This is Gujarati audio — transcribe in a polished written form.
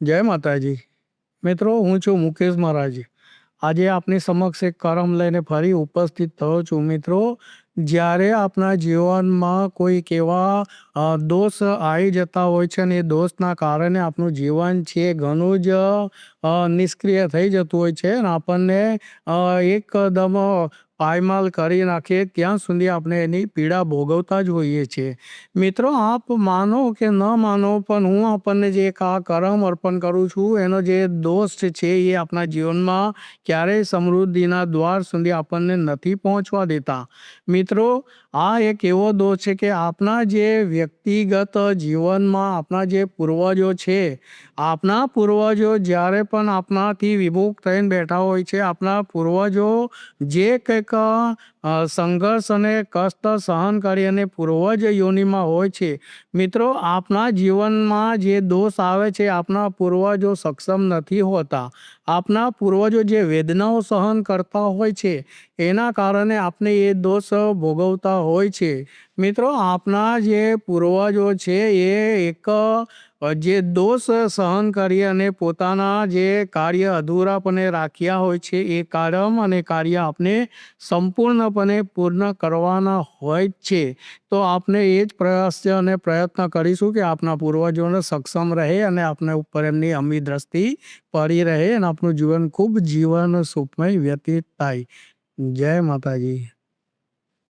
જય માતાજી મિત્રો, હું છું મુકેશ મહારાજ। આજે આપની સમક્ષ એક કરમ લઈને ફરી ઉપસ્થિત થયો છું। મિત્રો, જ્યારે આપણા જીવનમાં કોઈક એવા દોષ આવી જતા હોય છે ને એ દોષના કારણે આપણું જીવન છે ઘણું જ નિષ્ક્રિય થઈ જતું હોય છે અને આપણને એકદમ પાયમાલ કરી નાખે ત્યાં સુધી આપણે એની પીડા ભોગવતા જ હોઈએ છીએ। મિત્રો, આપ માનો કે ન માનો, પણ હું આપણને જે એક આ કરમ અર્પણ કરું છું, એનો જે દોષ છે એ આપણા જીવનમાં ક્યારેય સમૃદ્ધિના દ્વાર સુધી આપણને નથી પહોંચવા દેતા। મિત્રો, આ એક એવો દોષ છે કે આપણા જે વ્યક્તિગત જીવનમાં આપણા જે પૂર્વજો છે, આપણા પૂર્વજો જ્યારે પણ આપણાથી વિમુખ થઈને બેઠા હોય છે, આપણા પૂર્વજો જે કંઈક સંઘર્ષ અને કષ્ટ સહન કરી અને પૂર્વજ યોનિમાં હોય છે, મિત્રો, આપણા જીવનમાં જે દોષ આવે છે, આપણા પૂર્વજો સક્ષમ નથી હોતા। આપણા પૂર્વજો જે વેદનાઓ સહન કરતા હોય છે એના કારણે આપણે એ દોષ ભોગવતા હોય છે। મિત્રો, આપણા જે પૂર્વજો છે એ એક જે દોષ સહન કરી અને પોતાના જે કાર્ય અધૂરાપણે રાખ્યા હોય છે એ કારમ અને કાર્ય આપણે સંપૂર્ણપણે પૂર્ણ કરવાના હોય જ છે। તો આપણે એ જ પ્રયાસ છે અને પ્રયત્ન કરીશું કે આપણા પૂર્વજોને સક્ષમ રહે અને આપણે ઉપર એમની અમી દ્રષ્ટિ પડી રહે અને આપણું જીવન ખૂબ જીવન સુખમય વ્યતીત થાય। જય માતાજી।